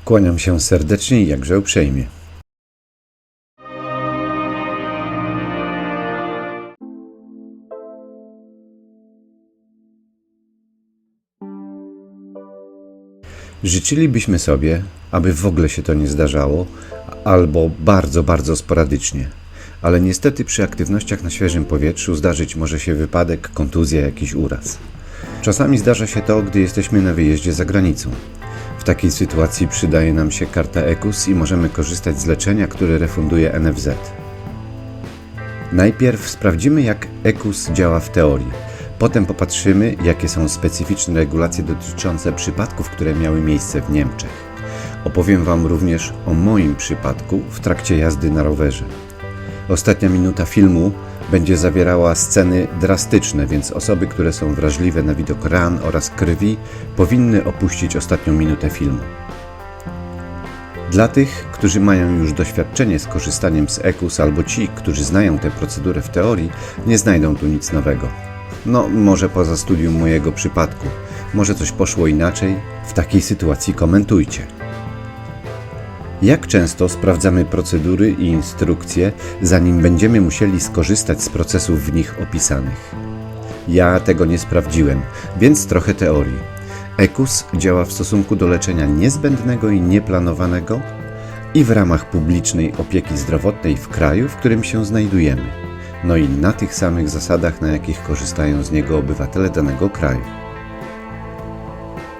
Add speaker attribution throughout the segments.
Speaker 1: Kłaniam się serdecznie i jakże uprzejmie. Życzylibyśmy sobie, aby w ogóle się to nie zdarzało, albo bardzo, bardzo sporadycznie. Ale niestety przy aktywnościach na świeżym powietrzu zdarzyć może się wypadek, kontuzja, jakiś uraz. Czasami zdarza się to, gdy jesteśmy na wyjeździe za granicą. W takiej sytuacji przydaje nam się karta EKUS i możemy korzystać z leczenia, które refunduje NFZ. Najpierw sprawdzimy, jak EKUS działa w teorii. Potem popatrzymy, jakie są specyficzne regulacje dotyczące przypadków, które miały miejsce w Niemczech. Opowiem Wam również o moim przypadku w trakcie jazdy na rowerze. Ostatnia minuta filmu będzie zawierała sceny drastyczne, więc osoby, które są wrażliwe na widok ran oraz krwi, powinny opuścić ostatnią minutę filmu. Dla tych, którzy mają już doświadczenie z korzystaniem z EKUS albo ci, którzy znają tę procedurę w teorii, nie znajdą tu nic nowego. No, może poza studium mojego przypadku. Może coś poszło inaczej? W takiej sytuacji komentujcie. Jak często sprawdzamy procedury i instrukcje, zanim będziemy musieli skorzystać z procesów w nich opisanych? Ja tego nie sprawdziłem, więc trochę teorii. EKUS działa w stosunku do leczenia niezbędnego i nieplanowanego i w ramach publicznej opieki zdrowotnej w kraju, w którym się znajdujemy. No i na tych samych zasadach, na jakich korzystają z niego obywatele danego kraju.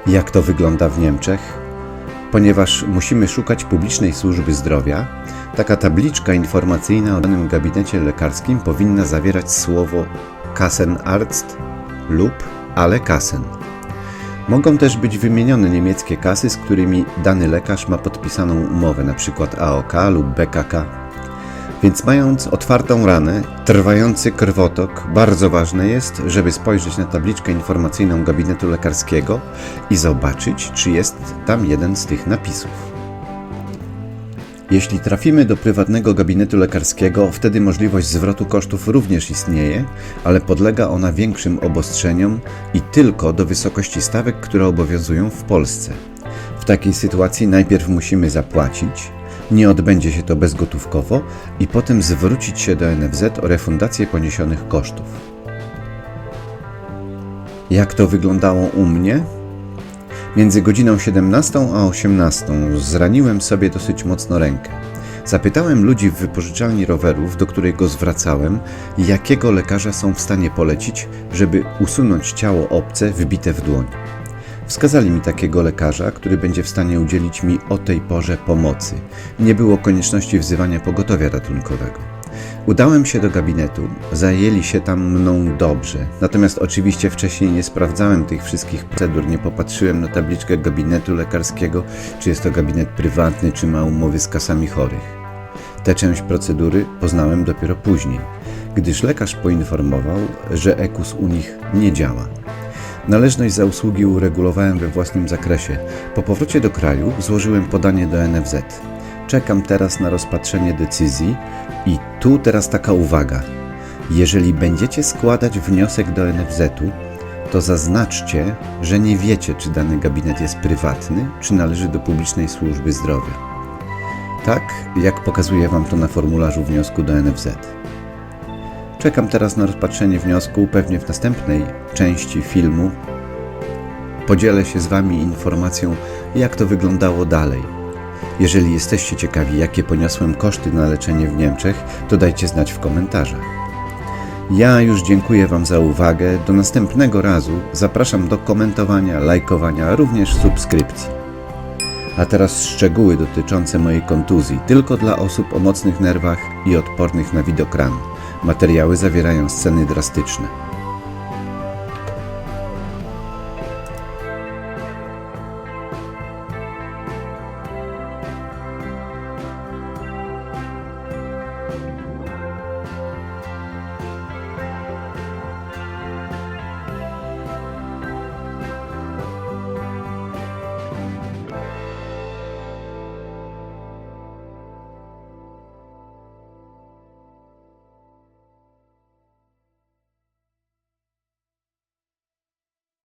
Speaker 1: Jak to wygląda w Niemczech? Ponieważ musimy szukać publicznej służby zdrowia, taka tabliczka informacyjna o danym gabinecie lekarskim powinna zawierać słowo Kassenarzt lub Alle Kassen. Mogą też być wymienione niemieckie kasy, z którymi dany lekarz ma podpisaną umowę, np. AOK lub BKK. Więc mając otwartą ranę, trwający krwotok, bardzo ważne jest, żeby spojrzeć na tabliczkę informacyjną gabinetu lekarskiego i zobaczyć, czy jest tam jeden z tych napisów. Jeśli trafimy do prywatnego gabinetu lekarskiego, wtedy możliwość zwrotu kosztów również istnieje, ale podlega ona większym obostrzeniom i tylko do wysokości stawek, które obowiązują w Polsce. W takiej sytuacji najpierw musimy zapłacić, nie odbędzie się to bezgotówkowo i potem zwrócić się do NFZ o refundację poniesionych kosztów. Jak to wyglądało u mnie? Między godziną 17 a 18 zraniłem sobie dosyć mocno rękę. Zapytałem ludzi w wypożyczalni rowerów, do której go zwracałem, jakiego lekarza są w stanie polecić, żeby usunąć ciało obce wbite w dłoń. Wskazali mi takiego lekarza, który będzie w stanie udzielić mi o tej porze pomocy. Nie było konieczności wzywania pogotowia ratunkowego. Udałem się do gabinetu, zajęli się tam mną dobrze, natomiast oczywiście wcześniej nie sprawdzałem tych wszystkich procedur, nie popatrzyłem na tabliczkę gabinetu lekarskiego, czy jest to gabinet prywatny, czy ma umowy z kasami chorych. Tę część procedury poznałem dopiero później, gdyż lekarz poinformował, że EKUS u nich nie działa. Należność za usługi uregulowałem we własnym zakresie. Po powrocie do kraju złożyłem podanie do NFZ. Czekam teraz na rozpatrzenie decyzji i tu teraz taka uwaga. Jeżeli będziecie składać wniosek do NFZ-u, to zaznaczcie, że nie wiecie, czy dany gabinet jest prywatny, czy należy do publicznej służby zdrowia. Tak, jak pokazuję Wam to na formularzu wniosku do NFZ. Czekam teraz na rozpatrzenie wniosku, pewnie w następnej części filmu podzielę się z Wami informacją, jak to wyglądało dalej. Jeżeli jesteście ciekawi, jakie poniosłem koszty na leczenie w Niemczech, to dajcie znać w komentarzach. Ja już dziękuję Wam za uwagę, do następnego razu zapraszam do komentowania, lajkowania, również subskrypcji. A teraz szczegóły dotyczące mojej kontuzji, tylko dla osób o mocnych nerwach i odpornych na widok ran. Materiały zawierają sceny drastyczne.